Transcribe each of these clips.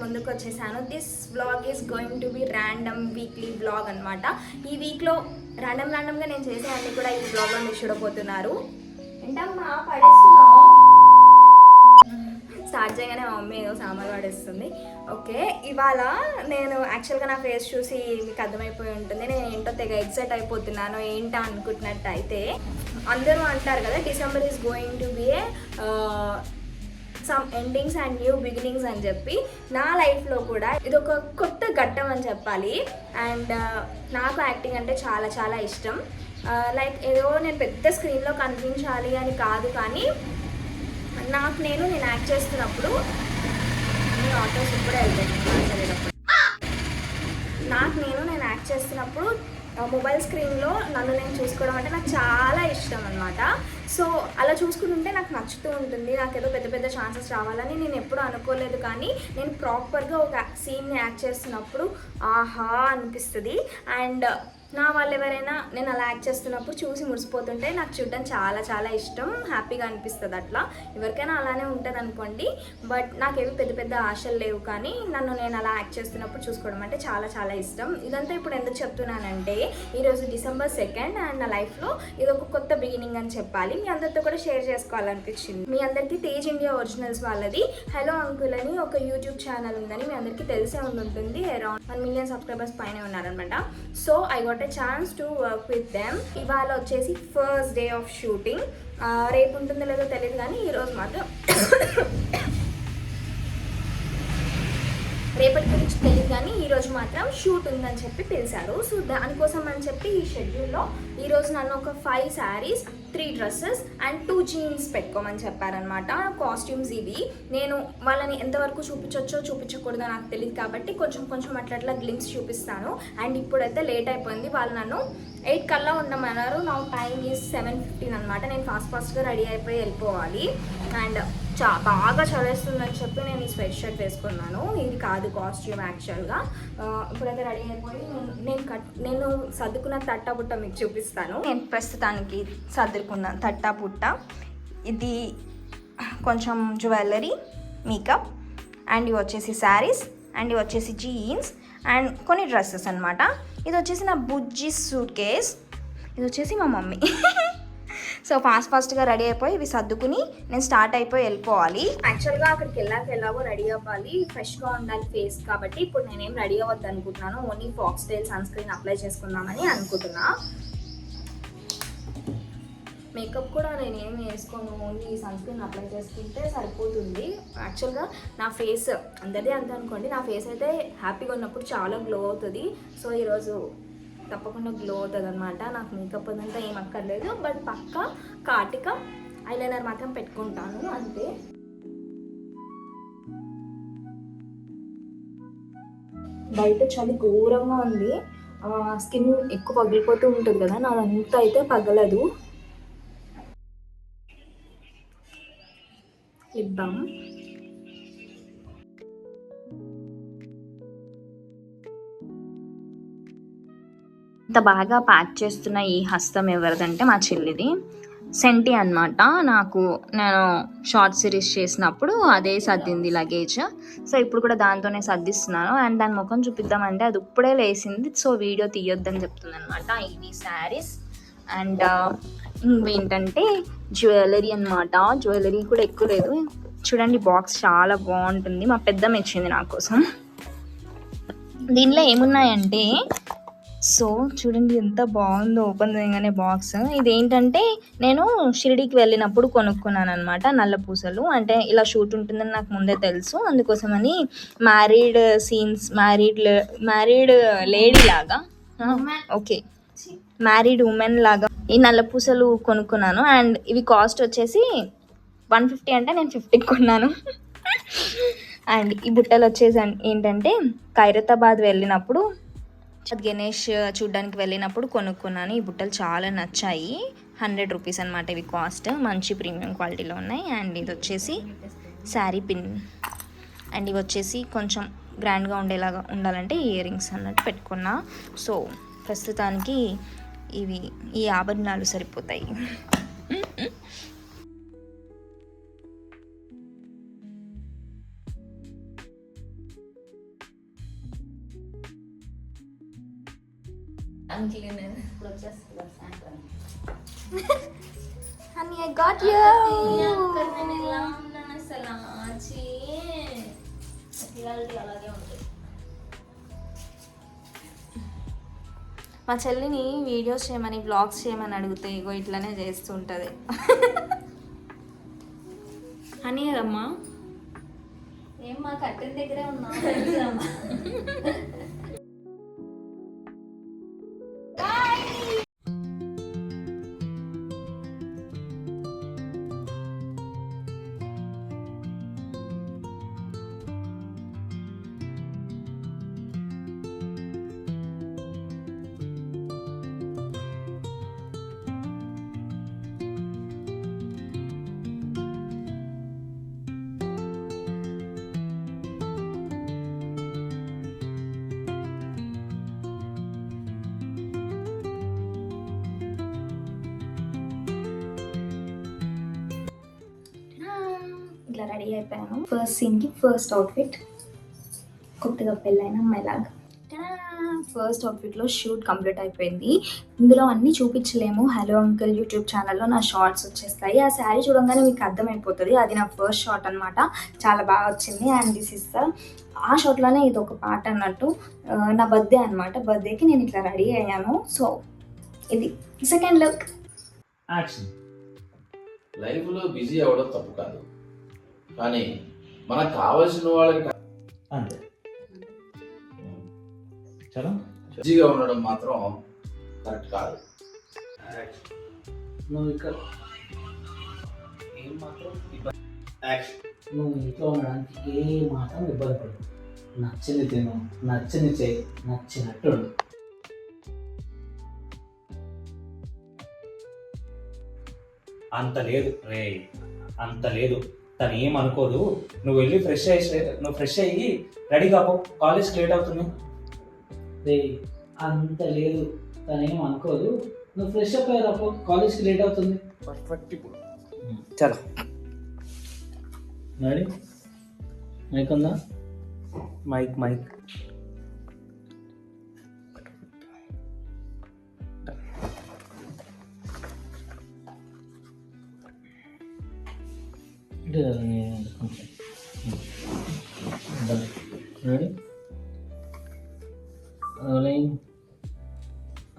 ముందుకు వచ్చేసాను. This vlog is going to be random weekly vlog అనమాట. ఈ వీక్లో ర్యాండమ్గా నేను చేసే అన్ని కూడా ఈ వ్లాగ్లో మీరు చూడబోతున్నారు. ఏంటమ్మా పడేస్తున్నావు? స్టార్ట్ చేయగానే మా మమ్మీ ఏదో సామాన్లు పడేస్తుంది. ఓకే, ఇవాళ నేను యాక్చువల్గా నా ఫేస్ చూసి మీకు అర్థమైపోయి ఉంటుంది నేను ఏంటో తెగ ఎక్సైట్ అయిపోతున్నాను. ఏంటో అనుకుంటున్నట్టు అయితే అందరూ అంటారు కదా, December is going to be some endings and new beginnings అని చెప్పి. నా లైఫ్లో కూడా ఇది ఒక కొత్త ఘట్టం అని చెప్పాలి. అండ్ నాకు యాక్టింగ్ అంటే చాలా చాలా ఇష్టం. లైక్ ఏదో నేను పెద్ద స్క్రీన్లో కనిపించాలి అని కాదు, కానీ నేను యాక్ట్ చేస్తున్నప్పుడు ఆటోస్ ఇప్పుడే వెళ్తాను. నేను యాక్ట్ చేస్తున్నప్పుడు మొబైల్ స్క్రీన్లో నన్ను నేను చూసుకోవడం అంటే నాకు చాలా ఇష్టం అనమాట. సో అలా చూసుకుంటుంటే నాకు నచ్చుతూ ఉంటుంది. నాకు ఏదో పెద్ద పెద్ద ఛాన్సెస్ రావాలని నేను ఎప్పుడూ అనుకోలేదు, కానీ నేను ప్రాపర్గా ఒక సీన్ని యాక్ట్ చేస్తున్నప్పుడు ఆహా అనిపిస్తుంది. అండ్ నా వాళ్ళు ఎవరైనా నేను అలా యాక్ట్ చేస్తున్నప్పుడు చూసి మురిసిపోతుంటే నాకు చూడడం చాలా చాలా ఇష్టం, హ్యాపీగా అనిపిస్తుంది. అట్లా ఎవరికైనా అలానే ఉంటుంది అనుకోండి. బట్ నాకేవి పెద్ద పెద్ద ఆశలు లేవు, కానీ నేను అలా యాక్ట్ చేస్తున్నప్పుడు చూసుకోవడం అంటే చాలా చాలా ఇష్టం. ఇదంతా ఇప్పుడు ఎందుకు చెప్తున్నానంటే ఈరోజు December 2nd అండ్ నా లైఫ్లో ఇది ఒక కొత్త బిగినింగ్ అని చెప్పాలి. మీ అందరితో కూడా షేర్ చేసుకోవాలనిపించింది. మీ అందరికీ తేజ్ ఇండియా ఒరిజినల్స్ వాళ్ళది హలో అంకుల్ అని ఒక యూట్యూబ్ ఛానల్ ఉందని మీ అందరికీ తెలిసే ఉంటుంది. అరౌండ్ 1 million సబ్స్క్రైబర్స్ పైన ఉన్నారనమాట. So I got chance to work with them. ఇవాళ వచ్చేసి ఫస్ట్ డే ఆఫ్ షూటింగ్. రేపు ఉంటుందో లేదో తెలియదు, కానీ ఈరోజు మాత్రం రేపటి గురించి తెలియదు, కానీ ఈరోజు మాత్రం షూట్ ఉందని చెప్పి పిలిచారు. సో దానికోసం అని చెప్పి ఈ షెడ్యూల్లో ఈరోజు నన్ను ఒక 5 sarees 3 dresses అండ్ 2 jeans పెట్టుకోమని చెప్పారనమాట. కాస్ట్యూమ్స్ ఇవి. నేను వాళ్ళని ఎంతవరకు చూపించవచ్చో చూపించకూడదో నాకు తెలియదు, కాబట్టి కొంచెం అట్లా గ్లిమ్స్ చూపిస్తాను. అండ్ ఇప్పుడైతే లేట్ అయిపోయింది. వాళ్ళు నన్ను 8 కల్లా ఉండమన్నారు. నా టైం ఈజ్ 7:15 అనమాట. నేను ఫాస్ట్గా రెడీ అయిపోయి వెళ్ళిపోవాలి. అండ్ బాగా చదివేస్తుందని చెప్పి నేను ఈ స్వెట్ షర్ట్ వేసుకున్నాను. ఇది కాదు కాస్ట్యూమ్ యాక్చువల్గా. ఇప్పుడైతే రెడీ అయిపోయి నేను సర్దుకున్న తట్టాబుట్ట మీకు చూపిస్తాను. నేను ప్రస్తుతానికి సర్దుకున్న తట్టాబుట్ట ఇది కొంచెం జ్యువెలరీ, మేకప్, అండ్ ఇవి వచ్చేసి శారీస్, అండ్ ఇవి వచ్చేసి జీన్స్, అండ్ కొన్ని డ్రెస్సెస్ అనమాట. ఇది వచ్చేసి నా బుజ్జి సూట్ కేస్. ఇది వచ్చేసి మా మమ్మీ. సో ఫాస్ట్గా రెడీ అయిపోయి ఇవి సర్దుకుని నేను స్టార్ట్ అయిపోయి వెళ్ళిపోవాలి. యాక్చువల్గా అక్కడికి ఎలాగో రెడీ అవ్వాలి, ఫ్రెష్గా ఉండాలి ఫేస్. కాబట్టి ఇప్పుడు నేనేం రెడీ అవ్వద్దు అనుకుంటున్నాను. Only Foxtale sunscreen apply చేసుకుందామని అనుకుంటున్నా. మేకప్ కూడా నేను ఏమి వేసుకోను, ఓన్లీ సన్ స్క్రీన్ అప్లై చేసుకుంటే సరిపోతుంది. యాక్చువల్గా నా ఫేస్ అందరిది అంత అనుకోండి, నా ఫేస్ అయితే హ్యాపీగా ఉన్నప్పుడు చాలా గ్లో అవుతుంది. సో ఈరోజు తప్పకుండా గ్లో అవుతుంది అనమాట. నాకు మేకప్ అదంతా ఏం అక్కర్లేదు, బట్ పక్కా కాటిక ఐలైనర్ మాత్రం పెట్టుకుంటాను అంతే. బయట చలి ఘోరంగా ఉంది. స్కిన్ ఎక్కువ పగిలిపోతూ ఉంటుంది కదా, నాదంతా అయితే పగలదు. లిప్ బామ్, ఇంత బాగా ప్యాక్ చేస్తున్న ఈ హస్తం ఎవరిదంటే మా చెల్లిది. సెంటి అనమాట. నేను షార్ట్ సిరీస్ చేసినప్పుడు అదే సర్దింది లగేజ్. సో ఇప్పుడు కూడా దాంతోనే సర్దిస్తున్నాను. అండ్ దాని ముఖం చూపిద్దామంటే అది ఇప్పుడే లేసింది, సో వీడియో తీయొద్దని చెప్తుంది అనమాట. ఇవి శారీస్ అండ్ ఏంటంటే జ్యువెలరీ అనమాట. జ్యువెలరీ కూడా ఎక్కువ లేదు. చూడండి, బాక్స్ చాలా బాగుంటుంది. మా పెద్దమ్మ ఇచ్చింది నా కోసం. దీనిలో ఏమున్నాయంటే, సో చూడండి ఎంత బాగుందో ఓపెన్ చేయగానే బాక్స్. ఇదేంటంటే నేను షిరిడీకి వెళ్ళినప్పుడు కొనుక్కున్నాను అనమాట. నల్ల పూసలు. అంటే ఇలా షూట్ ఉంటుందని నాకు ముందే తెలుసు, అందుకోసమని మ్యారీడ్ సీన్స్, మ్యారీడ్ లేడీ లాగా, ఓకే మ్యారీడ్ ఉమెన్ లాగా ఈ నల్ల పూసలు కొనుక్కున్నాను. అండ్ ఇవి కాస్ట్ వచ్చేసి 150 అంటే నేను 50 కొన్నాను. అండ్ ఈ బుట్టలు వచ్చేసి ఏంటంటే ఖైరతాబాద్ వెళ్ళినప్పుడు గణేష్ చూడ్డానికి వెళ్ళినప్పుడు కొనుక్కున్నాను. ఈ బుట్టలు చాలా నచ్చాయి. 100 రూపీస్ అనమాట ఇవి కాస్ట్. మంచి ప్రీమియం క్వాలిటీలో ఉన్నాయి. అండ్ ఇది వచ్చేసి శారీ పిన్. అండ్ ఇవి వచ్చేసి కొంచెం గ్రాండ్గా ఉండేలాగా ఉండాలంటే ఇయర్ రింగ్స్ అన్నట్టు పెట్టుకున్నా. సో ప్రస్తుతానికి ఈ ఆభరణాలు సరిపోతాయి. అంక్లీన్ ఇప్పుడు వచ్చేస్తుంది సాయంత్రం. Honey I got you. నేను ఎలా ఉన్నాను అసలు రియాలిటీ అలాగే ఉంటుంది. మా చెల్లిని వీడియోస్ చేయమని బ్లాగ్స్ చేయమని అడిగితే ఇగో ఇట్లానే చేస్తుంటుంది. అని కదమ్మా ఏం మా కట్టిన దగ్గరే ఉన్నా. ఇట్లా రెడీ అయిపోయాను. ఫస్ట్ సీన్కి ఫస్ట్ అవుట్ఫిట్ కొత్తగా పెళ్ళైన అమ్మాయిలాగా. ఫస్ట్ అవుట్ఫిట్లో షూట్ కంప్లీట్ అయిపోయింది. ఇందులో అన్నీ చూపించలేము. హలో అంకుల్ యూట్యూబ్ ఛానల్లో నా షార్ట్స్ వచ్చేస్తాయి. ఆ శారీ చూడంగానే మీకు అర్థమైపోతుంది. అది నా ఫస్ట్ షార్ట్ అనమాట. చాలా బాగా వచ్చింది. అండ్ దిస్ ఇస్ ద ఆ షార్ట్లోనే ఇది ఒక పార్ట్ అన్నట్టు. నా బర్త్డే అనమాట. బర్త్డేకి నేను ఇట్లా రెడీ అయ్యాను. సో ఇది సెకండ్ లుక్. లైఫ్లో బిజీ అవ్వడం తప్పు కాదు, కానీ మనకు కావాల్సిన వాళ్ళకి అంతే. చలో బిజీగా ఉండడం మాత్రం కరెక్ట్ కాదు. నువ్వు ఇక్కడ నువ్వు ఇంట్లో ఉండడానికి ఏ మాత్రం ఇబ్బంది పడదు. నచ్చింది తిను, నచ్చింది చేయి, నచ్చినట్టు ఉండు. అంత లేదు రే, అంత లేదు. తను ఏం అనుకోదు. నువ్వు వెళ్ళి ఫ్రెష్ అయ్యి రెడీ కాపో, కాలేజ్కి లేట్ అవుతుంది. రే అంత లేదు, తను ఏం అనుకోదు. నువ్వు ఫ్రెష్ అప్ అయ్యారాపో, కాలేజ్కి లేట్ అవుతుంది. పర్ఫెక్ట్. ఇప్పుడు చలో రెడీ. మైక్ ఉందా? Mic ready rolling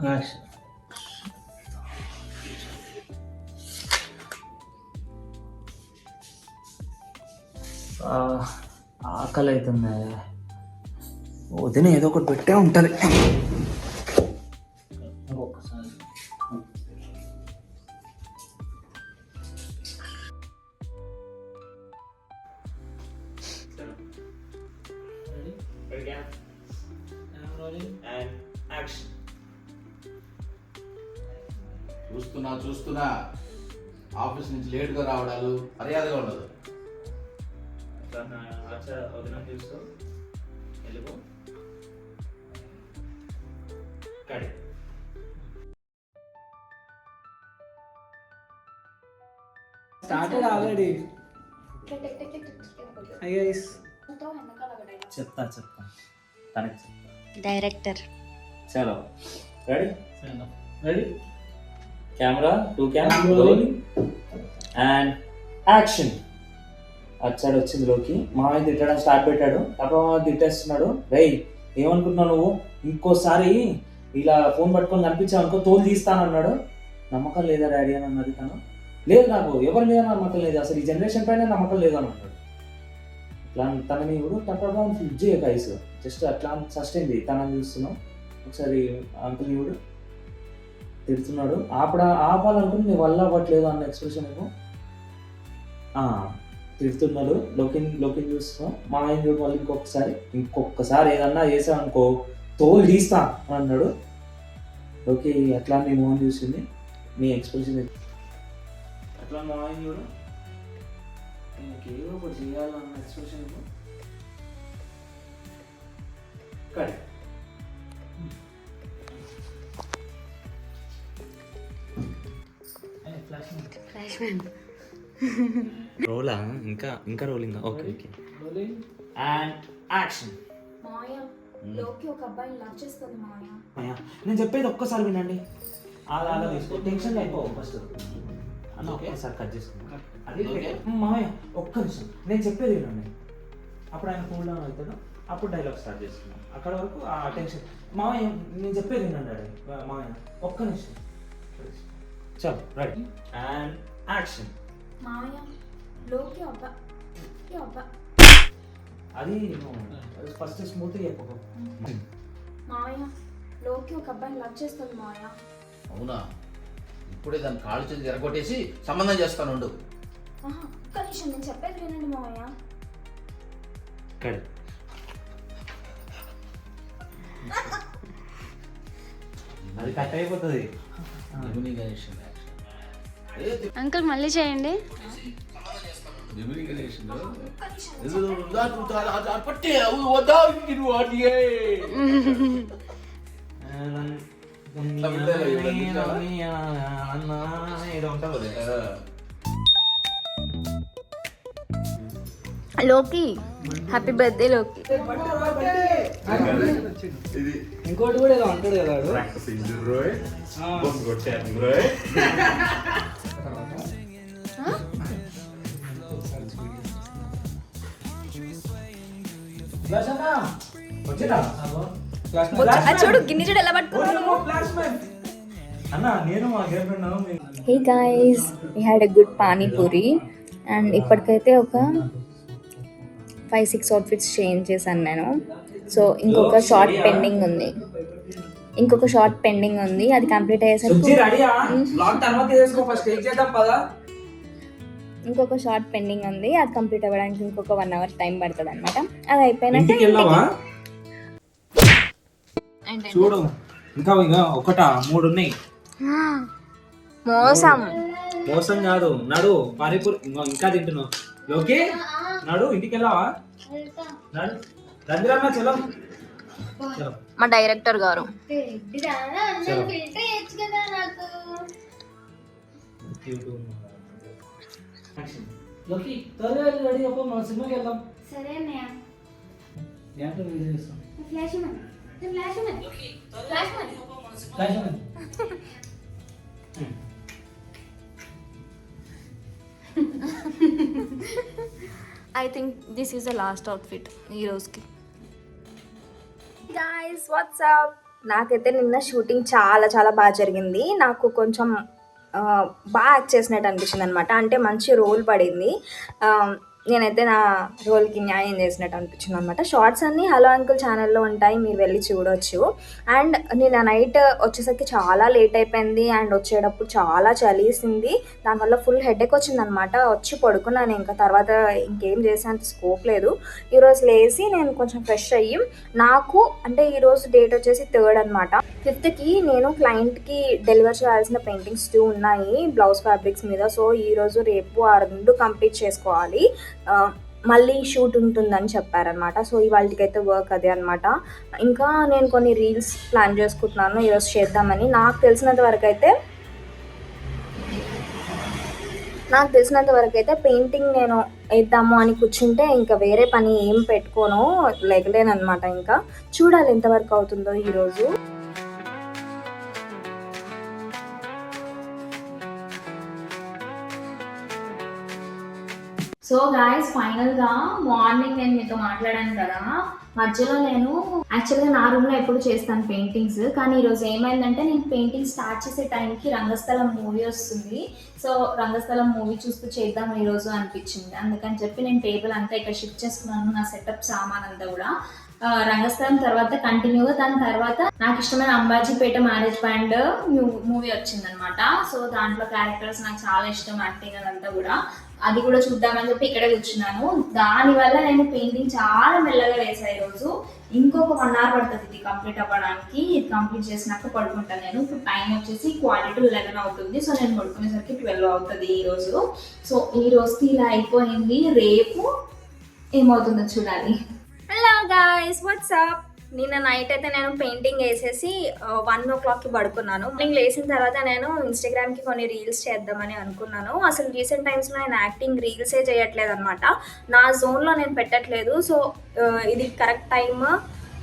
action. ఆకలి అవుతుంది. వదిన ఏదో ఒకటి పెట్టే ఉంటుంది. ఒక్కసారి చూస్తున్నా ఆఫీస్ నుంచి లేట్గా రావడాలు మర్యాదగా ఉండదు. వదిన చూస్తూ వెళ్ళిపో. కడి స్టార్టెడ్ ఆల్రెడీ. చెప్తా తనకి చెప్తా. డైరెక్టర్. చలో ready. Camera 2 rolling and action. వచ్చాడు, వచ్చింది లోకి. మామయ్య తిట్టడం స్టార్ట్ పెట్టాడు. తప్ప తిట్టేస్తున్నాడు. రై ఏమనుకుంటున్నావు నువ్వు? ఇంకోసారి ఇలా ఫోన్ పట్టుకొని కనిపించావు అనుకో, తోలు తీస్తానన్నాడు. నమ్మకం లేదా డాడీ అని అన్నది తను. లేదు నాకు ఎవరు లేదా నమ్మకం లేదు, అసలు ఈ జనరేషన్ పైన నమ్మకం లేదు అని అన్నాడు. ఇట్లా తనని కూడా టప్పగా ఫ్లిప్ చేయక ఐస్ జస్ట్ అట్లా సస్టైన్ చేయి. తనని చూస్తున్నావు. ఒకసారి అంకుల్ కూడా తిడుతున్నాడు. ఆపాలనుకుని నీ వల్ల అవ్వట్లేదు అన్న ఎక్స్ప్రెషన్ ఏమో. తిడుతున్నాడు. లోకి చూస్తున్నాం. మా ఆయన చూడు మళ్ళీ ఇంకొకసారి ఏదన్నా చేసావు అనుకో, తోలు తీస్తా అని అన్నాడు. ఓకే అట్లా నీ మోహన్ చూసింది. నీ ఎక్స్ప్రెషన్ అట్లా మా ఆయన చూడు, నీకు ఏదో ఒకటి చేయాలన్న ఎక్స్ప్రెషన్ కరెక్ట్. రోలా ఇంకా rolling. Okay okay. Rolling and action. లోకి ఒక అబ్బాయిని లవ్ చేస్తుంది మామయ్య. మామయ్య నేను చెప్పేది ఒక్కసారి వినండి. అలా అలా తీసుకో, టెన్షన్ అయిపోవు ఫస్ట్ అన్న. ఒక్కసారి కట్ చేసుకున్నా అది మామయ్య, ఒక్క నిమిషం నేను చెప్పేది వినండి. అప్పుడు ఆయన కూల్ డౌన్ అవుతాడు, అప్పుడు డైలాగ్ స్టార్ట్ చేసుకున్నాం. అక్కడ వరకు ఆ టెన్షన్. మామయ్య నేను చెప్పేది వినండి డాడీ. మామయ్య ఒక్క నిమిషం. చలో రైట్ అండ్ యాక్షన్. మామయ్య లోకి అబ్బా అది ఫస్ట్ స్మూత్గా చెప్పకు. మామయ్య లోకి ఒక అబ్బాయిని లవ్ చేస్తుంది మామయ్య. అవునా? ఇప్పుడే దాన్ని కాళ్ళు చేసి ఎరగొట్టేసి సంబంధం చేస్తాను. ఒక్క నిమిషం నేను చెప్పేది వినండి మామయ్య. అది కట్ అయిపోతుంది. అంకుల్ మళ్ళీ చేయండి. ఏదో ఉంటుంది. లోకి హ్యాపీ బర్త్డే లోకి. ఇంకోటి కూడా ఏదో అంటాడు కదా వాడు. చూడు గిన్నె చూడు ఎలా పట్టుకున్నాను. అన్న నేను మా girl friend. Hey guys, we had a good panipuri and ఇప్పటికైతే ఒక 5-6 అవుట్ఫిట్స్ చేంజ్ చేశాను నేను. సో ఇంకొక షార్ట్ పెండింగ్ ఉంది, అది కంప్లీట్ అయ్యేసరికి ఇంకొక షార్ట్ పెండింగ్ ఉంది, అది కంప్లీట్ అవ్వడానికి ఇంకొక 1 hour టైం పడుతుంది అనమాట. అది అయిపోయినాక చూడు ఇంకా ఒకటా 3 ఉన్నాయి. మోసం కాదు, నడు పానీపూరి ఇంకా తింటున్నావు. లోకి నడు, ఇంటికి వెళ్ళావా? నడు రంజిరమ్మ, చలో చలో. మా డైరెక్టర్ గారు లోకి త్వరగా రెడీ అవ్వ, మన సినిమాకి వెళ్దాం. సరే అన్నయ్య. ఏంటో వీడియో చేస్తాం. Flash man. Flash man. I think this is the last outfit ఈ రోజుకి. Guys WhatsApp. నాకైతే నిన్న షూటింగ్ చాలా బాగా జరిగింది. నాకు కొంచెం బాగా యాక్ట్ చేసినట్టు అనిపించింది అనమాట. అంటే మంచి రోల్ పడింది. నేనైతే నా రోల్కి న్యాయం చేసినట్టు అనిపించింది అనమాట. షార్ట్స్ అన్నీ హలో అంకుల్ ఛానల్లో ఉంటాయి, మీరు వెళ్ళి చూడవచ్చు. అండ్ నేను నైట్ వచ్చేసరికి చాలా లేట్ అయిపోయింది అండ్ వచ్చేటప్పుడు చాలా చలిసింది. దానివల్ల ఫుల్ హెడేక్ వచ్చిందనమాట. వచ్చి పడుకున్నాను. ఇంకా తర్వాత ఇంకేం చేసేంత స్కోప్ లేదు. ఈరోజు లేచి నేను కొంచెం ఫ్రెష్ అయ్యి, నాకు అంటే ఈరోజు డేట్ వచ్చేసి 3rd అనమాట. 5th నేను క్లయింట్కి డెలివర్ చేయాల్సిన పెయింటింగ్స్ 2 ఉన్నాయి బ్లౌజ్ ఫ్యాబ్రిక్స్ మీద. సో ఈరోజు రేపు ఆ 2 కంప్లీట్ చేసుకోవాలి. మళ్ళీ షూట్ ఉంటుందని చెప్పారనమాట. సో ఇవాళకైతే వర్క్ అదే అనమాట. ఇంకా నేను కొన్ని రీల్స్ ప్లాన్ చేసుకుంటున్నాను ఈరోజు చేద్దామని. నాకు తెలిసినంత వరకు అయితే పెయింటింగ్ నేను వేద్దాము అని కూర్చుంటే ఇంకా వేరే పని ఏం పెట్టుకోను, లేకలేనమాట. ఇంకా చూడాలి ఎంతవరకు అవుతుందో ఈరోజు. సో గాయస్, ఫైనల్గా మార్నింగ్ నేను మీతో మాట్లాడాను కదా, మధ్యలో నేను యాక్చువల్గా నా రూమ్లో ఎప్పుడు చేస్తాను పెయింటింగ్స్. కానీ ఈరోజు ఏమైందంటే నేను పెయింటింగ్ స్టార్ట్ చేసే టైంకి రంగస్థలం మూవీ వస్తుంది. సో రంగస్థలం మూవీ చూస్తూ చేద్దాం ఈరోజు అనిపించింది. అందుకని చెప్పి నేను టేబుల్ అంతా ఇక్కడ షిఫ్ట్ చేసుకున్నాను, నా సెటప్ సామాన్ అంతా కూడా. రంగస్థలం తర్వాత కంటిన్యూగా దాని తర్వాత నాకు ఇష్టమైన అంబాజీపేట మ్యారేజ్ బ్యాండ్ మూవీ వచ్చిందనమాట. సో దాంట్లో క్యారెక్టర్స్ నాకు చాలా ఇష్టం, యాక్టింగ్ అదంతా కూడా. అది కూడా చూద్దామని చెప్పి ఇక్కడే కూర్చున్నాను. దానివల్ల నేను పెయింటింగ్ చాలా మెల్లగా వేసాను ఈరోజు. ఇంకొక 1 hour పడుతుంది ఇది కంప్లీట్ అవ్వడానికి. ఇది కంప్లీట్ చేసినాక పడుకుంటాను నేను. ఇప్పుడు టైం వచ్చేసి 11 అవుతుంది. సో నేను పడుకునేసరికి 12 అవుతుంది ఈరోజు. సో ఈ రోజుకి ఇలా అయిపోయింది. రేపు ఏమవుతుందో చూడాలి. Hello guys WhatsApp. నిన్న నైట్ అయితే నేను పెయింటింగ్ వేసేసి 1 o'clockకి పడుకున్నాను. మార్నింగ్ లేచిన తర్వాత నేను ఇన్స్టాగ్రామ్కి కొన్ని రీల్స్ చేద్దామని అనుకున్నాను. అసలు రీసెంట్ టైమ్స్లో నేను యాక్టింగ్ రీల్సే చేయట్లేదు అనమాట. నా జోన్లో నేను పెట్టట్లేదు. సో ఇది కరెక్ట్ టైమ్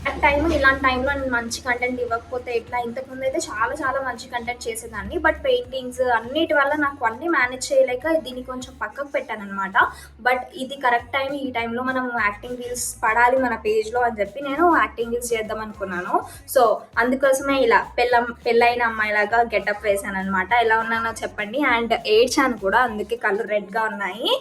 ఇలాంటి టైంలో నేను మంచి కంటెంట్ ఇవ్వకపోతే ఎట్లా? ఇంతకుముందు అయితే చాలా చాలా మంచి కంటెంట్ చేసేదాన్ని, బట్ పెయింటింగ్స్ అన్నిటి వల్ల నాకు అన్నీ మేనేజ్ చేయలేక దీన్ని కొంచెం పక్కకు పెట్టాను అనమాట. బట్ ఇది కరెక్ట్ టైం, ఈ టైంలో మనం యాక్టింగ్ రీల్స్ పడాలి మన పేజ్లో అని చెప్పి నేను యాక్టింగ్ రీల్స్ చేద్దాం అనుకున్నాను. సో అందుకోసమే ఇలా పెళ్ళైన అమ్మాయిలాగా గెటప్ వేసాను అనమాట. ఎలా ఉన్నానో చెప్పండి. అండ్ ఏడ్చాను కూడా, అందుకే కళ్ళు రెడ్గా ఉన్నాయి.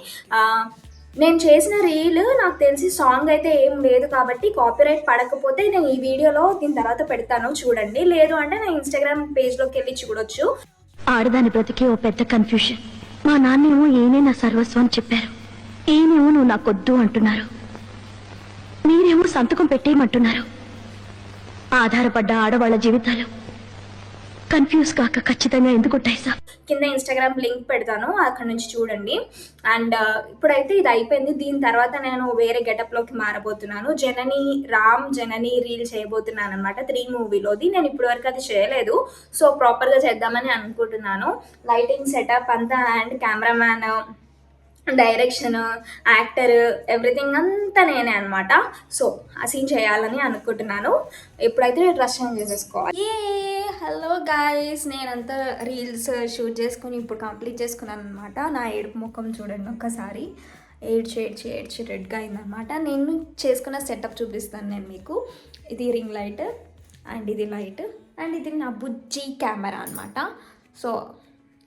నేను చేసిన రీల్ నాకు తెలిసి సాంగ్ అయితే ఏం లేదు కాబట్టి కాపీరైట్ పడకపోతే నేను ఈ వీడియోలో దీని తర్వాత పెడతాను, చూడండి. లేదు అంటే నా ఇన్స్టాగ్రామ్ పేజ్లోకి వెళ్ళి చూడొచ్చు. ఆడదాని బ్రతికి ఓ పెద్ద కన్ఫ్యూషన్. మా నాన్నేమో ఏనే నా సర్వస్వం అని చెప్పారు, ఏనేమో నువ్వు నాకొద్దు అంటున్నారు, మీరేమో సంతకం పెట్టేయమంటున్నారు. ఆధారపడ్డ ఆడవాళ్ళ జీవితాలు కన్ఫ్యూజ్ కాక ఖచ్చితంగా ఎందుకు ఉంటాయి సార్? కింద ఇన్స్టాగ్రామ్ లింక్ పెడతాను, అక్కడ నుంచి చూడండి. అండ్ ఇప్పుడైతే ఇది అయిపోయింది. దీని తర్వాత నేను వేరే గెటప్లోకి మారబోతున్నాను. రామ్ జనని రీల్ చేయబోతున్నాను అనమాట. 3 మూవీలోది. నేను ఇప్పటివరకు అది చేయలేదు, సో ప్రాపర్గా చేద్దామని అనుకుంటున్నాను. లైటింగ్ సెటప్ అంతా and cameraman, direction, actor, everything అంతా నేనే అనమాట. సో ఆ సీన్ చేయాలని అనుకుంటున్నాను. ఎప్పుడైతే డ్రెస్ చేంజ్ చేసేసుకోవాలి. హలో గాయస్, నేనంతా రీల్స్ షూట్ చేసుకుని ఇప్పుడు కంప్లీట్ చేసుకున్నాను అనమాట. నా ఏడుపు ముఖం చూడండి ఒక్కసారి. ఏడ్చి రెడ్గా అయిందనమాట. నేను చేసుకున్న సెటప్ చూపిస్తాను నేను మీకు. ఇది రింగ్ లైట్ అండ్ ఇది లైట్ అండ్ ఇది నా బుజ్జి కెమెరా అనమాట. సో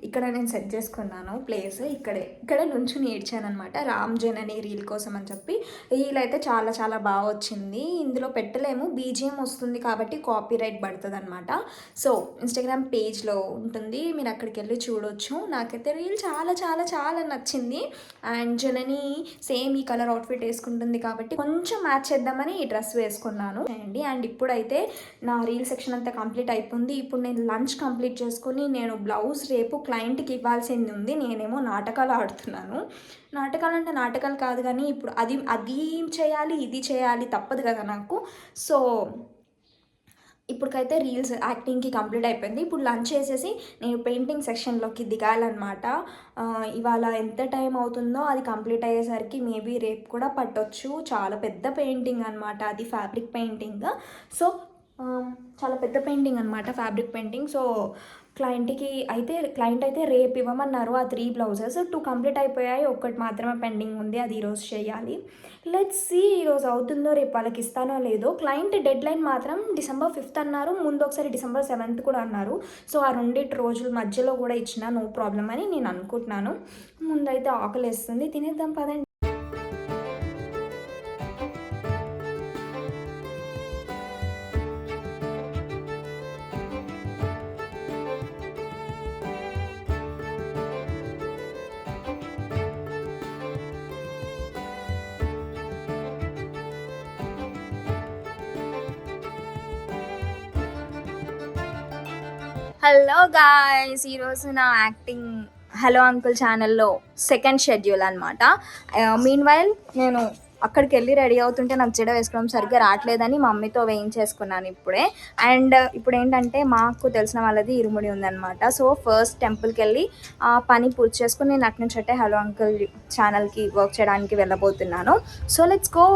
ఇక్కడ నేను సెట్ చేసుకున్నాను ప్లేస్. ఇక్కడ నుంచుని ఏడ్చాను అనమాట రామ్ జనని రీల్ కోసం అని చెప్పి. రీల్ అయితే చాలా చాలా బాగా వచ్చింది. ఇందులో పెట్టలేము, బీజిఎం వస్తుంది కాబట్టి కాపీరైట్ పడుతుంది అనమాట. సో ఇన్స్టాగ్రామ్ పేజ్లో ఉంటుంది, మీరు అక్కడికి వెళ్ళి చూడొచ్చు. నాకైతే రీల్ చాలా చాలా చాలా నచ్చింది. అండ్ జనని సేమ్ ఈ కలర్ అవుట్ఫిట్ వేసుకుంటుంది కాబట్టి కొంచెం మ్యాచ్ చేద్దామని ఈ డ్రెస్ వేసుకున్నాను అండి. అండ్ ఇప్పుడైతే నా రీల్ సెక్షన్ అంతా కంప్లీట్ అయిపోయింది. ఇప్పుడు నేను లంచ్ కంప్లీట్ చేసుకొని నేను బ్లౌజ్ రేపు క్లయింట్కి ఇవ్వాల్సింది ఉంది. నేనేమో నాటకాలు ఆడుతున్నాను. నాటకాలు అంటే నాటకాలు కాదు కానీ ఇప్పుడు అది చేయాలి, ఇది చేయాలి, తప్పదు కదా నాకు. సో ఇప్పటికైతే రీల్స్ యాక్టింగ్కి కంప్లీట్ అయిపోయింది. ఇప్పుడు లంచ్ చేసేసి నేను పెయింటింగ్ సెక్షన్లోకి దిగాలన్నమాట. ఇవాళ ఎంత టైం అవుతుందో అది కంప్లీట్ అయ్యేసరికి మేబీ రేపు కూడా పట్టొచ్చు. చాలా పెద్ద పెయింటింగ్ అనమాట, అది ఫ్యాబ్రిక్ పెయింటింగ్. సో చాలా పెద్ద పెయింటింగ్ అనమాట, ఫ్యాబ్రిక్ పెయింటింగ్. సో క్లయింట్ అయితే రేపు ఇవ్వమన్నారు ఆ 3 బ్లౌజెస్. 2 కంప్లీట్ అయిపోయాయి, 1 మాత్రమే పెండింగ్ ఉంది, అది ఈరోజు చేయాలి. లెట్స్ సీ ఈరోజు అవుతుందో రేపు వాళ్ళకి ఇస్తానో లేదో. క్లయింట్ డెడ్ లైన్ మాత్రం December 5th అన్నారు, ముందు ఒకసారి December 7th కూడా అన్నారు. సో ఆ 2 రోజుల మధ్యలో కూడా ఇచ్చినా నో ప్రాబ్లం అని నేను అనుకుంటున్నాను. ముందైతే ఆకలి వేస్తుంది, తినేద్దాం పదండి. హలో గాయ్స్, ఈరోజు నా యాక్టింగ్ హలో అంకుల్ ఛానల్లో 2nd షెడ్యూల్ అనమాట. మీన్ వైల్ నేను అక్కడికి వెళ్ళి రెడీ అవుతుంటే నాకు జడ వేసుకోవడం సరిగ్గా రావట్లేదని మమ్మీతో వేయించేసుకున్నాను ఇప్పుడే. అండ్ ఇప్పుడు ఏంటంటే మాకు తెలిసిన వాళ్ళది ఇరుముడి ఉందన్నమాట. సో ఫస్ట్ టెంపుల్కి వెళ్ళి ఆ పని పూర్తి చేసుకుని నేను అటు నుంచి అంటే హలో అంకుల్ ఛానల్కి వర్క్ చేయడానికి వెళ్ళబోతున్నాను. So let's go.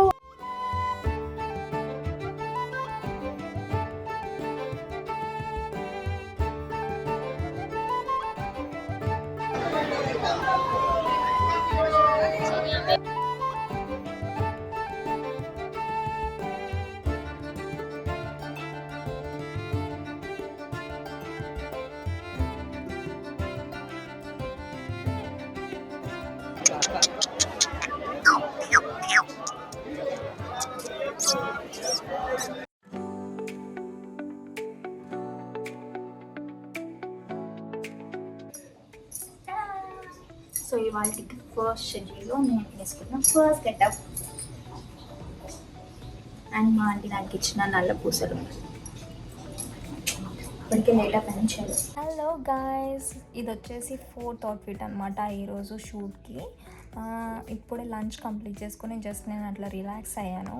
సో ఇవాళ ఫస్ట్ షెడ్యూల్లో నేను వేసుకున్న ఫస్ట్ గెటప్ అండ్ మా ఆంటీ నాకు ఇచ్చిన నల్ల పూసలు. ఇప్పటికే లేట్ పెంచారు. హలో గాయస్, ఇది వచ్చేసి 4th అవుట్ఫిట్ అనమాట ఈరోజు షూట్కి. ఇప్పుడే లంచ్ కంప్లీట్ చేసుకొని జస్ట్ నేను అట్లా రిలాక్స్ అయ్యాను.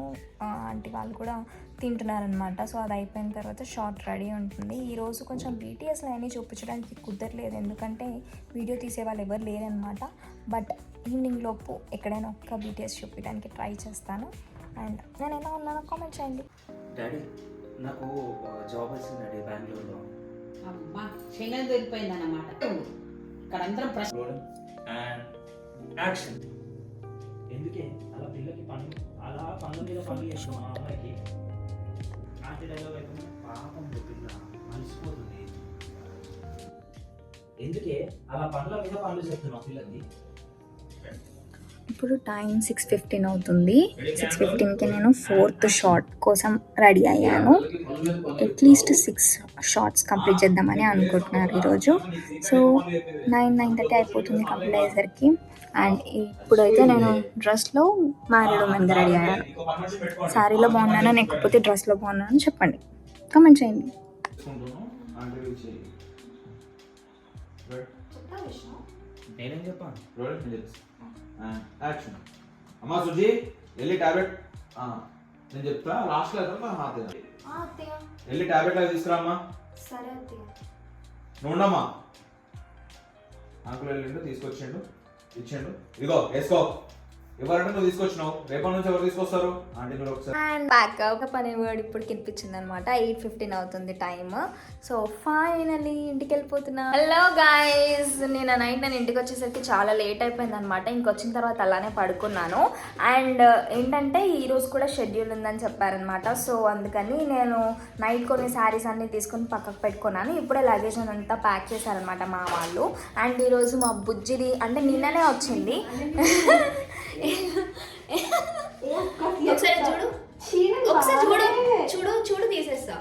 ఆంటీ వాళ్ళు కూడా తింటున్నారనమాట. సో అది అయిపోయిన తర్వాత షార్ట్ రెడీ ఉంటుంది. ఈరోజు కొంచెం బీటీఎస్లో అన్నీ చూపించడానికి కుదరలేదు, ఎందుకంటే వీడియో తీసే వాళ్ళు ఎవరు లేరనమాట. బట్ ఈవినింగ్ లోపు ఎక్కడైనా ఒక్క బీటీఎస్ చూపించడానికి ట్రై చేస్తాను. అండ్ నేను ఎలా ఉన్నానో కామెంట్ చేయండి. డాడీ నాకు జాబ్ వచ్చింది డాడీ బెంగళూరులో. అమ్మా శంగం దొరికిపోయింది అన్నమాట. ఇక్కడ అందరం ప్రశ్న అండ్ యాక్షన్. ఎందుకే అలా పిల్లకి పనులు అలా పనుల మీద పనులు చేస్తున్నాం ఆ అమ్మాయికి. ఆంటీ డైలాగ్ అయితే పాపం పిల్ల మలిసిపోతుంది. ఎందుకే అలా పనుల మీద పనులు చెప్తున్నావు పిల్లకి? ఇప్పుడు టైం 6:15 అవుతుంది. 6:15కి నేను 4th షార్ట్ కోసం రెడీ అయ్యాను. అట్లీస్ట్ 6 షార్ట్స్ కంప్లీట్ చేద్దామని అనుకుంటున్నారు ఈరోజు. సో 9:30 అయిపోతుంది కంప్లీట్ అయ్యేసరికి. అండ్ ఇప్పుడైతే నేను డ్రెస్లో మ్యారీడ్ ఉమెన్గా రెడీ అయ్యాను. శారీలో బాగున్నానా లేకపోతే డ్రెస్లో బాగున్నానని చెప్పండి, కామెంట్ చేయండి. నేనేం చెప్పాను? యాక్షన్. అమ్మా సుజీ వెళ్ళి టాబ్లెట్ నేను చెప్తా లాస్ట్లో వెళ్ళి టాబ్లెట్ అవి తీసుకురామ్మా. సరే అత్తయ్య. నువ్వు ఉండమ్మా. అంకుల్ వెళ్ళిండు తీసుకొచ్చిండు ఇచ్చిండు. ఇదిగో వేసుకో. ఎవరంటే నువ్వు తీసుకొచ్చినావు, రేపటి నుంచి ఎవరు తీసుకొస్తారు అంటే మీరు ఒకసారి. అండ్ బ్యాక్ పని వర్డ్ ఇప్పుడు కనిపించింది అనమాట. 8:15 అవుతుంది టైమ్. సో ఫైనలీ ఇంటికి వెళ్ళిపోతున్నా. హలో గైస్, నేను ఇంటికి వచ్చేసరికి చాలా లేట్ అయిపోయింది అనమాట. ఇంకొచ్చిన తర్వాత అలానే పడుకున్నాను. అండ్ ఏంటంటే ఈరోజు కూడా షెడ్యూల్ ఉందని చెప్పారనమాట. సో అందుకని నేను నైట్ కొన్ని శారీస్ అన్నీ తీసుకొని పక్కకు పెట్టుకున్నాను. ఇప్పుడే లగేజ్ అంతా ప్యాక్ చేశారనమాట మా వాళ్ళు. అండ్ ఈరోజు మా బుజ్జిది అంటే నిన్ననే వచ్చింది. ఒకసారి చూడు, ఒకసారి చూడు చూడు చూడు తీసేస్తా.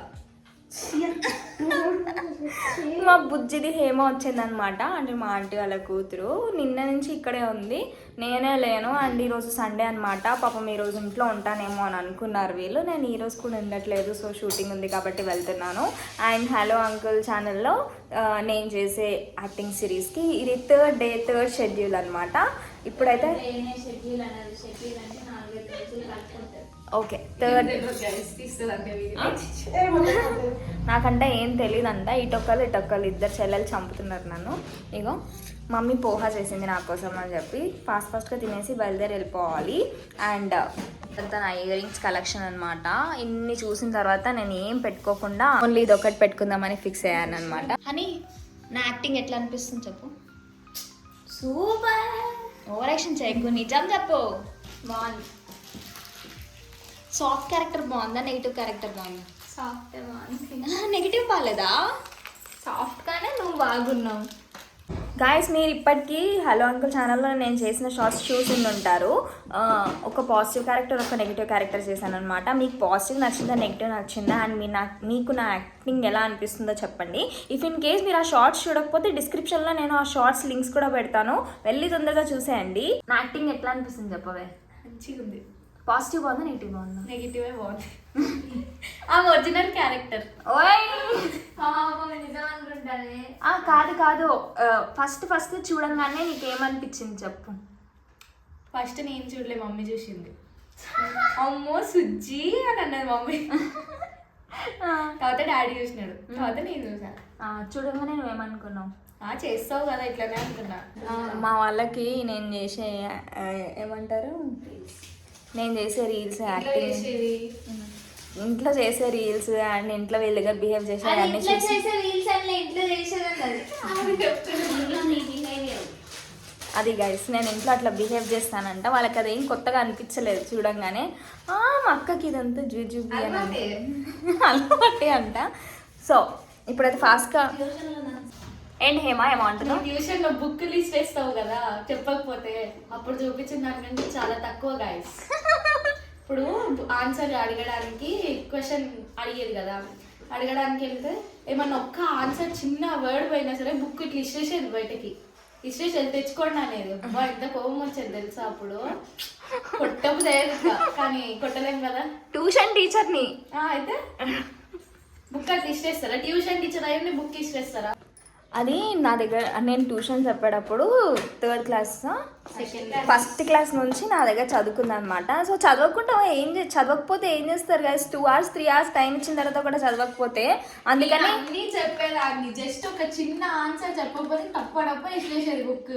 మా బుజ్జిది హేమ వచ్చిందనమాట. అంటే మా ఆంటీ వాళ్ళ కూతురు. నిన్న నుంచి ఇక్కడే ఉంది, నేనే లేను. అండ్ ఈరోజు సండే అనమాట. పాపం ఈరోజు ఇంట్లో ఉంటానేమో అని అనుకున్నారు వీళ్ళు. నేను ఈరోజు కూడా ఉండట్లేదు, సో షూటింగ్ ఉంది కాబట్టి వెళ్తున్నాను. అండ్ హలో అంకుల్ ఛానల్లో నేను చేసే యాక్టింగ్ సిరీస్కి ఇది 3rd డే 3rd షెడ్యూల్ అనమాట. ఇప్పుడైతే షెడ్యూల్ అనేది షెడ్యూల్ అంటే 4 రోజులు కలుపుకుంటారు. Okay 3rd. నాకంటే ఏం తెలియదు అంట. ఇటొక్కరు ఇద్దరు చెల్లెలు చంపుతున్నారు నన్ను. ఇగో మమ్మీ పోహా చేసింది నా కోసం అని చెప్పి ఫాస్ట్గా తినేసి బయలుదేరి వెళ్ళిపోవాలి. అండ్ అంతా నా ఇయర్ రింగ్స్ కలెక్షన్ అనమాట. ఇన్ని చూసిన తర్వాత నేను ఏం పెట్టుకోకుండా ఓన్లీ ఇది ఒకటి పెట్టుకుందామని ఫిక్స్ అయ్యాను అనమాట. అని నా యాక్టింగ్ ఎట్లా అనిపిస్తుంది చెప్పు. సూపర్. ఓవర్ యాక్షన్ చేయకు, నిజం చెప్పు. బాగుంది. సాఫ్ట్ క్యారెక్టర్ బాగుందా, నెగిటివ్ క్యారెక్టర్ బాగుందా? సాఫ్ట్ బాగుంది. నెగిటివ్ బాగాలేదా? సాఫ్ట్గానే నువ్వు బాగున్నావు. గాయస్, మీరు ఇప్పటికీ హలో అంకుల్ ఛానల్లో నేను చేసిన షార్ట్స్ చూసి ఉంటారు. ఒక పాజిటివ్ క్యారెక్టర్, ఒక నెగిటివ్ క్యారెక్టర్ చేశాను అనమాట. మీకు పాజిటివ్ నచ్చిందా, నెగిటివ్ నచ్చిందా, అండ్ మీకు నా యాక్టింగ్ ఎలా అనిపిస్తుందో చెప్పండి. ఇఫ్ ఇన్ కేస్ మీరు ఆ షార్ట్స్ చూడకపోతే డిస్క్రిప్షన్లో నేను ఆ షార్ట్స్ లింక్స్ కూడా పెడతాను, వెళ్ళి తొందరగా చూసేయండి. నా యాక్టింగ్ ఎట్లా అనిపిస్తుంది చెప్పవే. మంచిగా ఉంది. పాజిటివ్ బాగుందా, నెగిటివ్ బాగుందా? నెగిటివే బాగుంది. ఆ ఒరిజినల్ క్యారెక్టర్. ఓయ్ నిజం అనుకుంటానే. కాదు ఫస్ట్ చూడంగానే నీకేమనిపించింది చెప్పు. ఫస్ట్ నేను చూడలే, మమ్మీ చూసింది. అమ్మో సుజ్జి అని అన్నది మమ్మీ. తర్వాత డాడీ చూసినాడు, తర్వాత నేను చూసాను. చూడంగానే నువ్వేమనుకున్నావు? చేస్తావు కదా ఇట్లానే అనుకున్నా. మా వాళ్ళకి నేను చేసే ఏమంటారు, నేను చేసే రీల్స్, యాక్టింగ్, ఇంట్లో చేసే రీల్స్ అండ్ ఇంట్లో వీళ్ళ దగ్గర బిహేవ్ చేసే అన్ని అది గైస్, నేను ఇంట్లో అట్లా బిహేవ్ చేస్తానంట. వాళ్ళకి అదేం కొత్తగా అనిపించలేదు చూడంగానే. మా అక్కకి ఇదంతా జూజుబి అని అలవాటే అంట. సో ఇప్పుడైతే ఫాస్ట్గా ఏంటి హేమ ఏమంటున్నావు? ట్యూషన్లో బుక్ లిస్ట్ వేస్తావు కదా, చెప్పకపోతే అప్పుడు చూపించిన దానికంటే చాలా తక్కువ గైస్. ఇప్పుడు ఆన్సర్ అడగడానికి క్వశ్చన్ అడిగేది కదా, అడగడానికి వెళ్తే ఏమన్నా ఒక్క ఆన్సర్ చిన్న వర్డ్ పోయినా సరే బుక్ ఇట్లా ఇష్టేసేది బయటకి, ఇష్టేసి వెళ్ళి తెచ్చుకోండి అనేది. అబ్బా ఎంత కోపం వచ్చేది తెలుసా అప్పుడు. కొట్టబుదే కానీ కొట్టలేం కదా. ట్యూషన్ టీచర్ని అయితే బుక్ అట్లా ఇష్టేస్తారా? ట్యూషన్ టీచర్ అయ్యి బుక్ ఇష్టేస్తారా? అది నా దగ్గర నేను ట్యూషన్ చెప్పేటప్పుడు 3rd క్లాస్ ఫస్ట్ క్లాస్ నుంచి నా దగ్గర చదువుకుందనమాట. సో చదవకుండా చదవకపోతే ఏం చేస్తారు గైస్? 2 hours 3 hours టైం ఇచ్చిన తర్వాత కూడా చదవకపోతే, అందుకని అన్ని చెప్పేదాన్ని, జస్ట్ ఒక చిన్న ఆన్సర్ చెప్పకపోతే తప్పడప్ప ఇచ్చేసేది బుక్.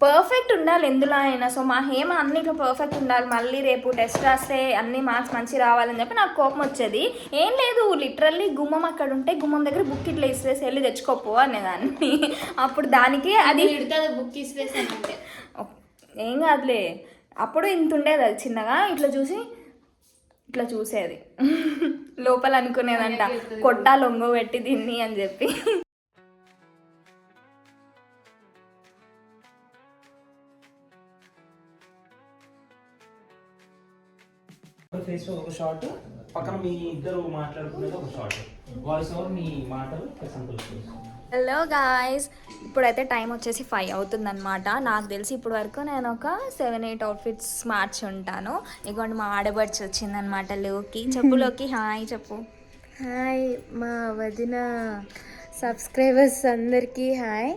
పర్ఫెక్ట్ ఉండాలి ఎందులో అయినా. సో మా హేమ అన్నిట్లో పర్ఫెక్ట్ ఉండాలి, మళ్ళీ రేపు టెస్ట్ రాస్తే అన్ని మార్క్స్ మంచి రావాలని చెప్పి నాకు కోపం వచ్చేది. ఏం లేదు, లిటరల్లీ గుమ్మం అక్కడ ఉంటే గుమ్మం దగ్గర బుక్ ఇట్లా ఇసిరేసి వెళ్ళి తెచ్చుకోపో అనేదాన్ని. అప్పుడు దానికి అది బుక్ ఇసిరేసానంటే ఏం కాదులే, అప్పుడు ఇంత ఉండేది, అది చిన్నగా ఇట్లా చూసేది లోపల అనుకునేదంట కొట్టా లొంగ పెట్టి దీన్ని అని చెప్పి. ఫేస్ ఒక షార్ట్, పక్కన మీ ఇద్దరు మాట్లాడుకునేది ఒక షార్ట్, వాయిస్ ఓవర్ మీ మాటలు సంతోషం. హలో గాయ్స్, ఇప్పుడైతే టైం వచ్చేసి 5 అవుతుందన్నమాట. నాకు తెలిసి ఇప్పుడు వరకు నేను ఒక 7-8 అవుట్ఫిట్స్ మార్చి ఉంటాను. ఇగోండి మా ఆడబడ్స్ వచ్చిందనమాట లోకి. చెప్పు లోకి హాయ్ చెప్పు. హాయ్ మా వదిన సబ్స్క్రైబర్స్ అందరికీ హాయ్.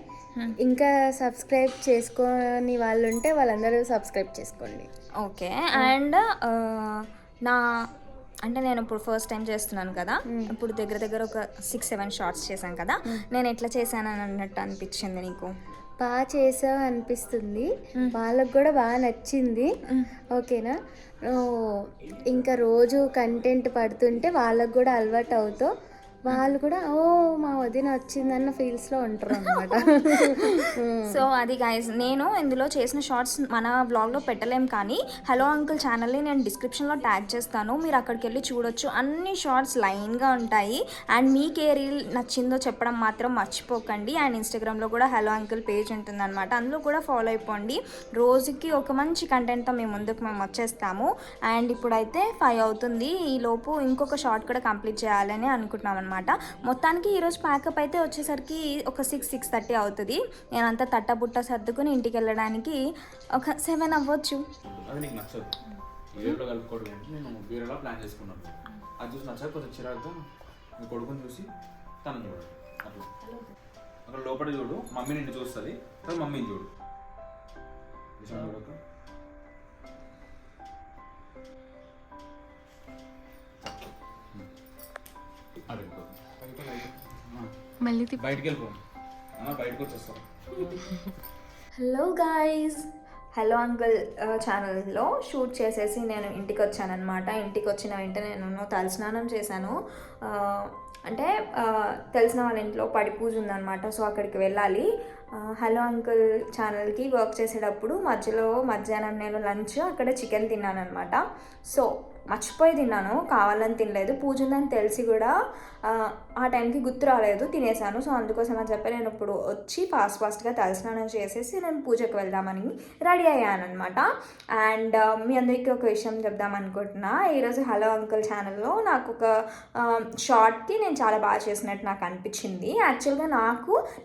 ఇంకా సబ్స్క్రైబ్ చేసుకోని వాళ్ళు ఉంటే వాళ్ళందరూ సబ్స్క్రైబ్ చేసుకోండి. ఓకే, అండ్ అంటే నేను ఇప్పుడు ఫస్ట్ టైం చేస్తున్నాను కదా, ఇప్పుడు దగ్గర ఒక 6-7 షార్ట్స్ చేశాను కదా, నేను ఎట్లా చేశానని అన్నట్టు అనిపించింది నీకు? బాగా చేసావు అనిపిస్తుంది, వాళ్ళకు కూడా బాగా నచ్చింది. ఓకేనా, ఇంకా రోజు కంటెంట్ పడుతుంటే వాళ్ళకు కూడా అలవాటు అవుతావు, వాళ్ళు కూడా ఓ మా వదిన వచ్చిందన్న ఫీల్స్లో ఉంటారు అనమాట. సో అది గైస్, నేను ఇందులో చేసిన షార్ట్స్ మన వ్లాగ్లో పెట్టలేం, కానీ హలో అంకుల్ ఛానల్ని నేను డిస్క్రిప్షన్లో ట్యాగ్ చేస్తాను, మీరు అక్కడికి వెళ్ళి చూడొచ్చు. అన్ని షార్ట్స్ లైన్గా ఉంటాయి. అండ్ మీకు ఏ రీల్ నచ్చిందో చెప్పడం మాత్రం మర్చిపోకండి. అండ్ ఇన్స్టాగ్రామ్లో కూడా హలో అంకుల్ పేజ్ ఉంటుందన్నమాట, అందులో కూడా ఫాలో అయిపోండి. రోజుకి ఒక మంచి కంటెంట్తో మేము వచ్చేస్తాము. అండ్ ఇప్పుడైతే 5 అవుతుంది, ఈ లోపు ఇంకొక షార్ట్ కూడా కంప్లీట్ చేయాలని అనుకుంటున్నాం అనమాట. మొత్తానికి ఈరోజు ప్యాకప్ అయితే వచ్చేసరికి ఒక 6-6:30 అవుతుంది. నేనంతా తట్టబుట్ట సర్దుకుని ఇంటికి వెళ్ళడానికి ఒక 7 అవ్వచ్చు. అది నీకు నచ్చదు, వేరేలో కలుపుకోవడం ఏంటి, నేను వేరేలా ప్లాన్ చేసుకున్నాను. అది చూసి నచ్చదు, కొంచెం చిరాకుగా మీ కొడుకుని చూసి తను చూడు, అట్లా అక్కడ లోపల చూడు, మమ్మీ నిన్ను చూస్తుంది, తర్వాత మమ్మీని చూడు. మళ్ళీ బయటికి వెళ్ళిపో, బయటకు వచ్చేస్తాం. హలో గాయ్స్, హలో అంకుల్ ఛానల్లో షూట్ చేసేసి నేను ఇంటికి వచ్చానమాట. ఇంటికి వచ్చిన వెంటనే నేను తలస్నానం చేశాను. అంటే తెలిసిన వాళ్ళ ఇంట్లో పడి పూజ ఉందన్నమాట, సో అక్కడికి వెళ్ళాలి. హలో అంకుల్ ఛానల్కి వర్క్ చేసేటప్పుడు మధ్యాహ్నం నేను లంచ్ అక్కడ చికెన్ తిన్నాను అనమాట. సో మర్చిపోయి తిన్నాను, కావాలని తినలేదు. పూజ ఉందని తెలిసి కూడా ఆ టైంకి గుర్తు రాలేదు, తినేసాను. సో అందుకోసం అని చెప్పి నేను ఇప్పుడు వచ్చి ఫాస్ట్గా తలస్నానం చేసేసి నేను పూజకు వెళ్దామని రెడీ అయ్యాను అనమాట. అండ్ మీ అందరికీ ఒక విషయం చెప్దాం అనుకుంటున్నా. ఈరోజు హలో అంకుల్ ఛానల్లో నాకు ఒక షార్ట్కి నేను చాలా బాగా చేసినట్టు నాకు అనిపించింది. యాక్చువల్గా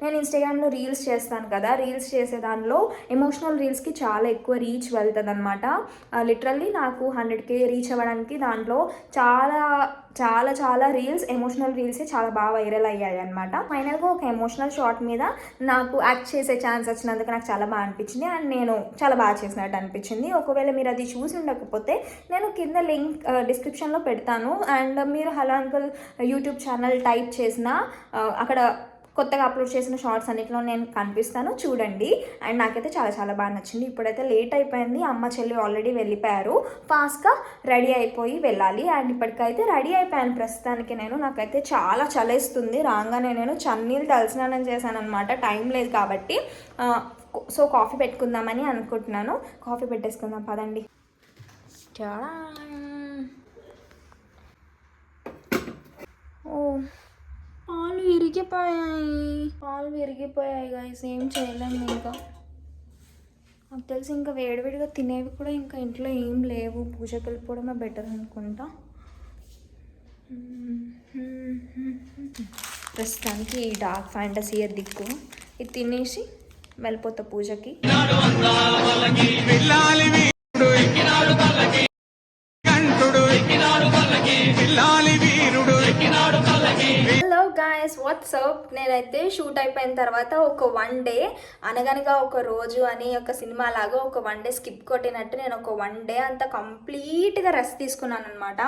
నేను ఇన్స్టాగ్రామ్లో రీల్స్ చేస్తాను కదా, రీల్స్ చేసే దానిలో ఎమోషనల్ రీల్స్కి చాలా ఎక్కువ రీచ్ వెళ్తుంది అనమాట. లిటరల్లీ నాకు 100K రీచ్ అవ్వడానికి దాంట్లో చాలా రీల్స్, ఎమోషనల్ రీల్సే చాలా బాగా వైరల్ అయ్యాయి అనమాట. ఫైనల్గా ఒక ఎమోషనల్ షార్ట్ మీద నాకు యాక్ట్ చేసే ఛాన్స్ వచ్చినందుకు నాకు చాలా బాగా అనిపించింది. అండ్ నేను చాలా బాగా చేసినట్టు అనిపించింది. ఒకవేళ మీరు అది చూసి ఉండకపోతే నేను కింద లింక్ డిస్క్రిప్షన్లో పెడతాను. అండ్ మీరు hello uncle YouTube channel type చేసిన అక్కడ కొత్తగా అప్లోడ్ చేసిన షార్ట్స్ అన్నిటిలో నేను కనిపిస్తాను, చూడండి. అండ్ నాకైతే చాలా బాగా నచ్చింది. ఇప్పుడైతే లేట్ అయిపోయింది, అమ్మ చెల్లి ఆల్రెడీ వెళ్ళిపోయారు, ఫాస్ట్గా రెడీ అయిపోయి వెళ్ళాలి. అండ్ ఇప్పటికైతే రెడీ అయిపోయాను ప్రస్తుతానికి. నాకైతే చాలా చలేస్తుంది. రాగానే నేను చన్నీళ్ళు తలస్నానం చేశాను అనమాట, టైం లేదు కాబట్టి. సో కాఫీ పెట్టుకుందామని అనుకుంటున్నాను. కాఫీ పెట్టేసుకుందాం పదండి. ఓ పాలు విరిగిపోయాయి గైస్, ఏం చేయలేము ఇంకా. నాకు తెలిసి ఇంకా వేడివేడిగా తినేవి కూడా ఇంకా ఇంట్లో ఏం లేవు, పూజకి వెళ్ళిపోవడమే బెటర్ అనుకుంటా. ప్రస్తుతానికి ఈ డార్క్ ఫ్యాంటసీ దిక్కు ఇది తినేసి వెళ్ళిపోతా పూజకి. Hello guys WhatsApp. నేనైతే షూట్ అయిపోయిన తర్వాత ఒక 1 డే అనగనగా ఒక రోజు అని ఒక సినిమా లాగా ఒక 1 డే స్కిప్ కొట్టినట్టు నేను ఒక 1 డే అంతా కంప్లీట్గా రెస్ట్ తీసుకున్నాను అనమాట.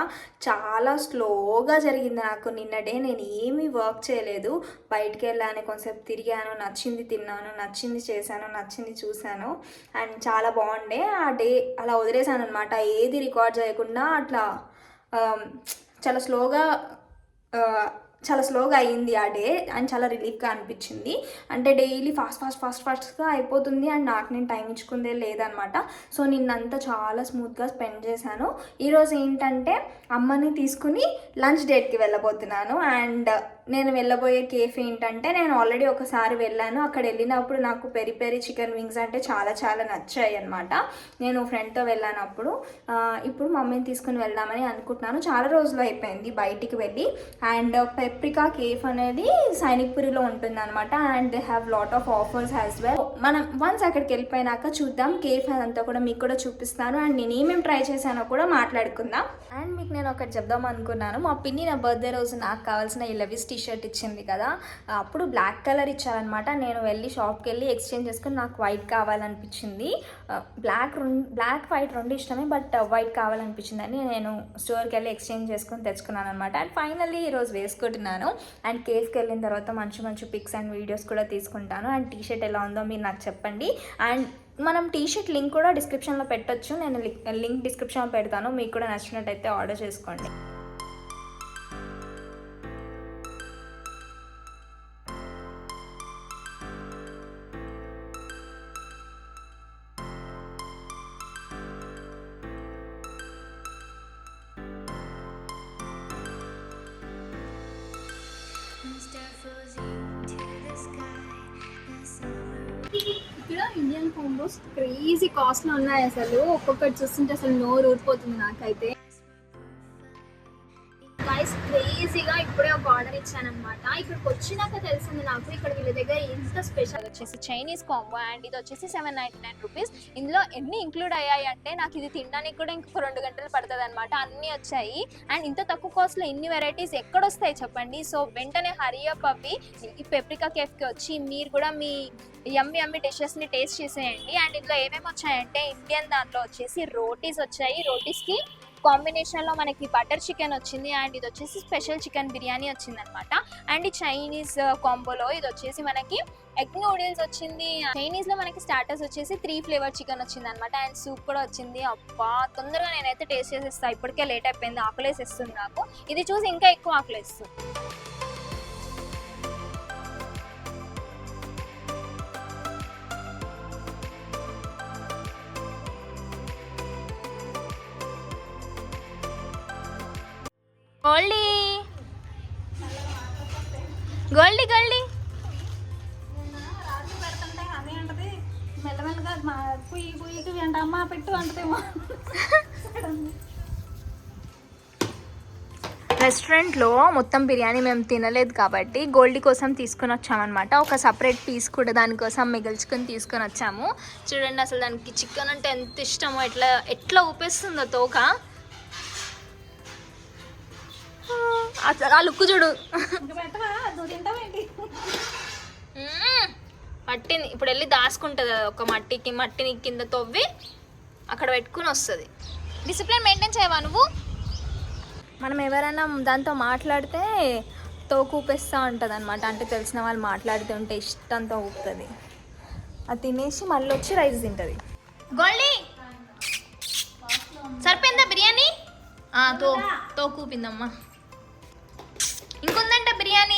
చాలా స్లోగా జరిగింది నాకు నిన్న డే. నేను ఏమీ వర్క్ చేయలేదు, బయటికి వెళ్ళాను, కొంచెంసేపు తిరిగాను, నచ్చింది తిన్నాను, నచ్చింది చేశాను, నచ్చింది చూశాను అండ్ చాలా బాగుండే. ఆ డే అలా వదిలేసాను అనమాట, ఏది రికార్డ్ చేయకుండా అట్లా చాలా స్లోగా అయ్యింది ఆ డే అండ్ చాలా రిలీఫ్గా అనిపించింది. అంటే డైలీ ఫాస్ట్గా అయిపోతుంది అండ్ నాకు నేను టైం ఇచ్చుకుందే లేదనమాట. సో నిన్నంతా చాలా స్మూత్గా స్పెండ్ చేశాను. ఈరోజు ఏంటంటే అమ్మని తీసుకుని లంచ్ డేట్కి వెళ్ళబోతున్నాను అండ్ నేను వెళ్ళబోయే కేఫ్ ఏంటంటే, నేను ఆల్రెడీ ఒకసారి వెళ్ళాను. అక్కడ వెళ్ళినప్పుడు నాకు పెరి పెరి చికెన్ వింగ్స్ అంటే చాలా చాలా నచ్చాయి అనమాట. నేను ఫ్రెండ్తో వెళ్ళానప్పుడు. ఇప్పుడు మమ్మీని తీసుకుని వెళ్దామని అనుకుంటున్నాను. చాలా రోజులు అయిపోయింది బయటికి వెళ్ళి. అండ్ పెప్రికా కేఫ్ అనేది సైనిక్పురిలో ఉంటుంది అనమాట and they have lot of offers as well. మనం వన్స్ అక్కడికి వెళ్ళిపోయినాక చూద్దాం, కేఫ్ అదంతా కూడా మీకు కూడా చూపిస్తాను అండ్ నేను ఏమేమి ట్రై చేశానో కూడా మాట్లాడుకుందాం. అండ్ మీకు నేను ఒకటి చెప్దాం అనుకున్నాను. మా పిన్ని నా బర్త్డే రోజు నాకు కావాల్సిన ఈ లెవిస్ టీషర్ట్ ఇచ్చింది కదా, అప్పుడు బ్లాక్ కలర్ ఇచ్చారనమాట. నేను వెళ్ళి షాప్కి వెళ్ళి ఎక్స్చేంజ్ చేసుకుని నాకు వైట్ కావాలనిపించింది. బ్లాక్ వైట్ రెండు ఇష్టమే, బట్ వైట్ కావాలనిపించింది అని నేను స్టోర్కి వెళ్ళి ఎక్స్చేంజ్ చేసుకుని తెచ్చుకున్నాను అనమాట. అండ్ ఫైనల్లీ ఈరోజు వేసుకుంటున్నాను. అండ్ కేఫ్కి వెళ్ళిన తర్వాత మంచి మంచి పిక్స్ అండ్ వీడియోస్ కూడా తీసుకుంటాను. అండ్ టీషర్ట్ ఎలా ఉందో మీరు నాకు చెప్పండి. అండ్ మనం టీషర్ట్ లింక్ కూడా డిస్క్రిప్షన్లో పెట్టొచ్చు, నేను లింక్ డిస్క్రిప్షన్లో పెడతాను. మీకు కూడా నచ్చినట్టయితే ఆర్డర్ చేసుకోండి. ఇక్కడ ఇండియన్ కాంబోస్ క్రేజీ కాస్ట్లో ఉన్నాయి అసలు. ఒక్కొక్కటి చూస్తుంటే అసలు నోరు ఊరిపోతుంది నాకైతే. గైస్ క్రేజీగా ఇప్పుడే ఒక ఆర్డర్ ఇచ్చానమాట. ఇక్కడికి వచ్చినాక తెలిసింది నాకు ఇక్కడ వీళ్ళ దగ్గర ఎంత స్పెషల్ వచ్చేసి చైనీస్ కాంబో అండ్ ఇది వచ్చేసి 799 రూపీస్. ఇందులో ఎన్ని ఇంక్లూడ్ అయ్యాయి అంటే నాకు ఇది తినడానికి కూడా ఇంకొక 2 గంటలు పడుతుంది అనమాట. అన్నీ వచ్చాయి అండ్ ఇంత తక్కువ కాస్ట్లో ఇన్ని వెరైటీస్ ఎక్కడొస్తాయి చెప్పండి. సో వెంటనే హరీ అప్ అవ్వి ఈ పెప్రికా కేఫ్కి వచ్చి మీరు కూడా మీ యమ్మీ డిషెస్ని టేస్ట్ చేసేయండి. అండ్ ఇందులో ఏమేమి వచ్చాయంటే ఇండియన్ దాంట్లో వచ్చేసి రోటీస్ వచ్చాయి. రోటీస్కి కాంబినేషన్లో మనకి బటర్ చికెన్ వచ్చింది అండ్ ఇది వచ్చేసి స్పెషల్ చికెన్ బిర్యానీ వచ్చింది అనమాట. అండ్ ఈ చైనీస్ కాంబోలో ఇది వచ్చేసి మనకి ఎగ్ నూడిల్స్ వచ్చింది. చైనీస్లో మనకి స్టార్టర్స్ వచ్చేసి 3 ఫ్లేవర్ చికెన్ వచ్చింది అనమాట అండ్ సూప్ కూడా వచ్చింది. అబ్బా తొందరగా నేనైతే టేస్ట్ చేసేస్తాను, ఇప్పటికే లేట్ అయిపోయింది, ఆకలేసేస్తుంది నాకు. ఇది చూసి ఇంకా ఎక్కువ ఆకలేస్తుంది. గోల్డీ మెల్లమెల్లగా పొయ్యికి వెంటమ్మా పెట్టు అంటదేమో. రెస్టారెంట్లో మొత్తం బిర్యానీ మేము తినలేదు కాబట్టి గోల్డీ కోసం తీసుకొని వచ్చామన్నమాట. ఒక సపరేట్ పీస్ కూడా దానికోసం మిగిల్చుకొని తీసుకొని వచ్చాము. చూడండి అసలు దానికి చికెన్ అంటే ఎంత ఇష్టమో, ఎట్లా ఊపేస్తుందో తోక. ఆ లుక్ చూడు, మట్టిని ఇప్పుడు వెళ్ళి దాచుకుంటుంది ఒక మట్టిని కింద తవ్వి అక్కడ పెట్టుకుని వస్తుంది. డిసిప్లిన్ మెయింటైన్ చేయవా నువ్వు? మనం ఎవరైనా దాంతో మాట్లాడితే తోకు ఊపేస్తూ ఉంటుంది అనమాట. అంటే తెలిసిన వాళ్ళు మాట్లాడుతుంటే ఇష్టంతో ఊపుతుంది. అది తినేసి మళ్ళీ వచ్చి రైస్ తింటుంది. గోల్డీ సరిపోయిందా బిర్యానీ? తోకు ఊపిందమ్మా. ఇంకొందంట బిర్యానీ.